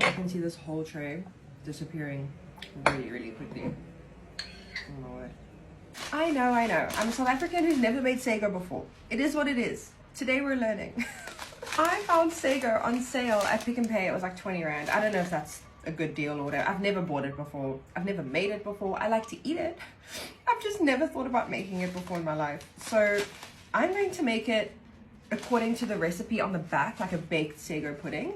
I can see this whole tray disappearing really, really quickly. Oh my word. I know. I'm a South African who's never made sago before. It is what it is. Today we're learning. I found sago on sale at Pick n Pay. It was like 20 rand. I don't know if that's a good deal or whatever. I've never bought it before. I've never made it before. I like to eat it. I've just never thought about making it before in my life. So I'm going to make it according to the recipe on the back, like a baked sago pudding.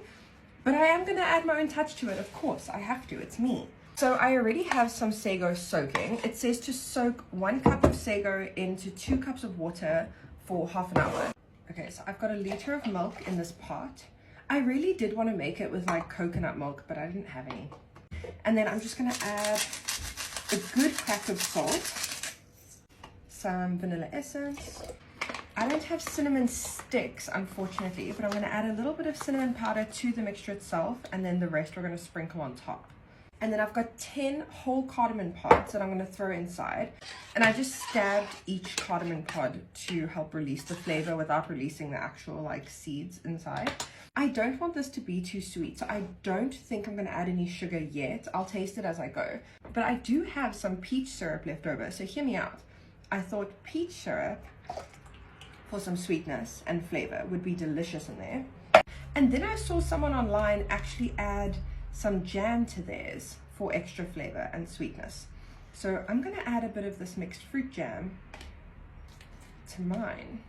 But I am going to add my own touch to it, of course. I have to. It's me. So I already have some sago soaking. It says to soak 1 cup of sago into 2 cups of water for half an hour. Okay, so I've got a liter of milk in this pot. I really did want to make it with like coconut milk, but I didn't have any. And then I'm just going to add a good crack of salt, some vanilla essence. I don't have cinnamon sticks, unfortunately, but I'm going to add a little bit of cinnamon powder to the mixture itself, and then the rest we're going to sprinkle on top. And then I've got 10 whole cardamom pods that I'm going to throw inside. And I just stabbed each cardamom pod to help release the flavor without releasing the actual like seeds inside. I don't want this to be too sweet, so I don't think I'm going to add any sugar yet. I'll taste it as I go. But I do have some peach syrup left over, so hear me out. I thought peach syrup for some sweetness and flavor would be delicious in there. And then I saw someone online actually add some jam to theirs for extra flavor and sweetness. So I'm going to add a bit of this mixed fruit jam to mine.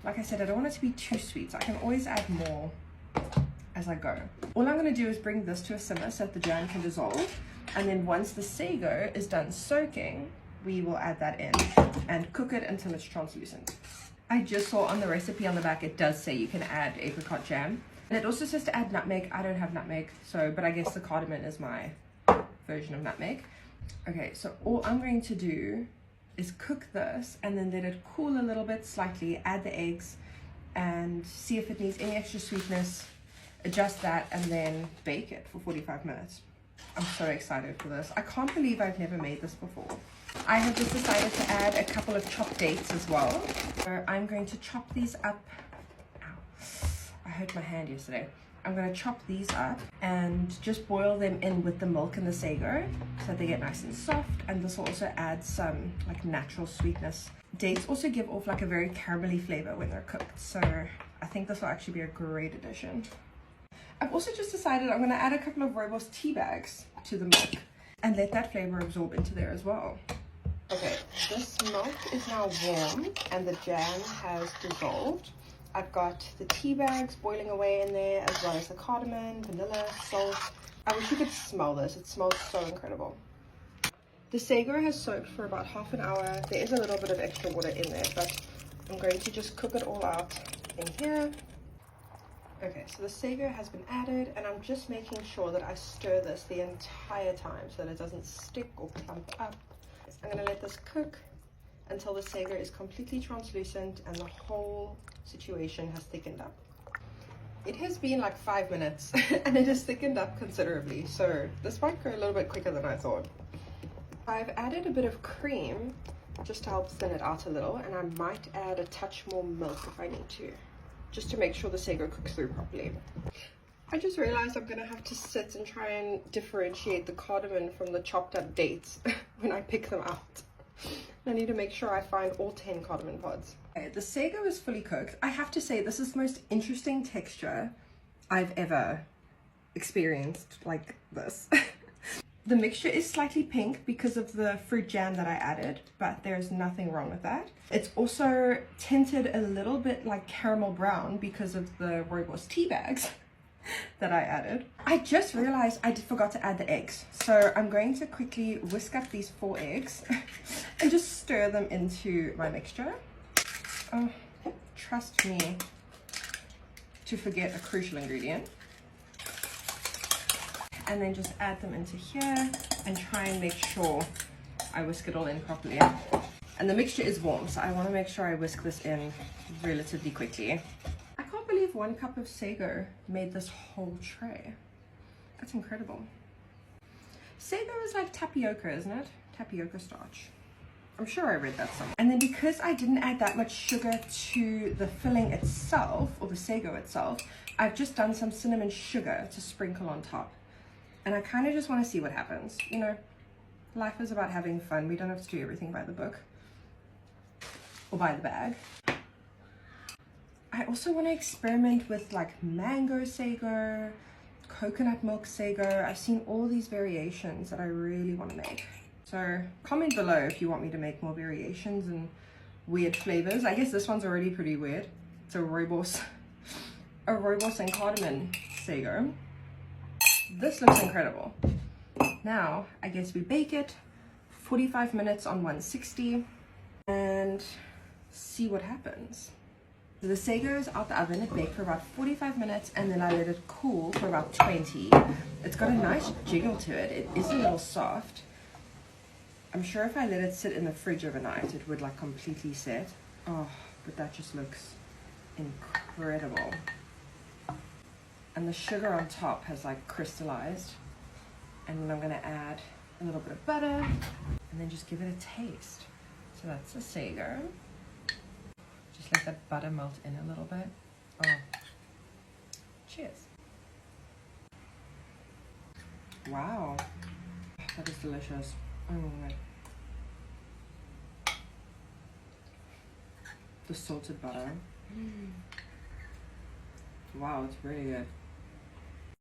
Like I said, I don't want it to be too sweet, so I can always add more as I go. All I'm going to do is bring this to a simmer so that the jam can dissolve, and then once the sago is done soaking, we will add that in and cook it until it's translucent. I just saw on the recipe on the back it does say you can add apricot jam. And it also says to add nutmeg. I don't have nutmeg, but I guess the cardamom is my version of nutmeg. Okay, so all I'm going to do is cook this and then let it cool a little bit slightly, add the eggs and see if it needs any extra sweetness, adjust that, and then bake it for 45 minutes. I'm so excited for this. I can't believe I've never made this before. I have just decided to add a couple of chopped dates as well. So I'm going to chop these up. I hurt my hand yesterday. I'm going to chop these up and just boil them in with the milk and the sago so that they get nice and soft, and this will also add some like natural sweetness. Dates also give off like a very caramelly flavor when they're cooked, so I think this will actually be a great addition. I've also just decided I'm going to add a couple of rooibos tea bags to the milk and let that flavor absorb into there as well. Okay, this milk is now warm and the jam has dissolved. I've got the tea bags boiling away in there, as well as the cardamom, vanilla, salt. I wish you could smell this. It smells so incredible. The sago has soaked for about half an hour. There is a little bit of extra water in there, but I'm going to just cook it all out in here. Okay, so the sago has been added, and I'm just making sure that I stir this the entire time so that it doesn't stick or clump up. I'm going to let this cook until the sago is completely translucent and the whole situation has thickened up. It has been like 5 minutes and it has thickened up considerably, so this might go a little bit quicker than I thought. I've added a bit of cream just to help thin it out a little, and I might add a touch more milk if I need to, just to make sure the sago cooks through properly. I just realized I'm gonna have to sit and try and differentiate the cardamom from the chopped up dates when I pick them out. I need to make sure I find all 10 cardamom pods. Okay, the sago is fully cooked. I have to say, this is the most interesting texture I've ever experienced like this. The mixture is slightly pink because of the fruit jam that I added, but there's nothing wrong with that. It's also tinted a little bit like caramel brown because of the rooibos tea bags that I added. I just realized I forgot to add the eggs, so I'm going to quickly whisk up these 4 eggs and just stir them into my mixture. Oh, trust me to forget a crucial ingredient. And then just add them into here and try and make sure I whisk it all in properly. And the mixture is warm, so I want to make sure I whisk this in relatively quickly. I can't believe 1 cup of sago made this whole tray. That's incredible. Sago is like tapioca, isn't it? Tapioca starch. I'm sure I read that somewhere. And then because I didn't add that much sugar to the filling itself, or the sago itself, I've just done some cinnamon sugar to sprinkle on top. And I kind of just want to see what happens. You know, life is about having fun. We don't have to do everything by the book or by the bag. I also want to experiment with like mango sago, coconut milk sago. I've seen all these variations that I really want to make. So comment below if you want me to make more variations and weird flavors. I guess this one's already pretty weird. It's a rooibos and cardamom sago. This looks incredible. Now, I guess we bake it 45 minutes on 160 and see what happens. So the sago is out the oven. It baked for about 45 minutes and then I let it cool for about 20. It's got a nice jiggle to it. It is a little soft. I'm sure if I let it sit in the fridge overnight, it would like completely set. Oh, but that just looks incredible. And the sugar on top has like crystallized. And then I'm gonna add a little bit of butter and then just give it a taste. So that's the sago. Just let that butter melt in a little bit. Oh, cheers. Wow, that is delicious. Oh my God. The salted butter. Wow, it's really good.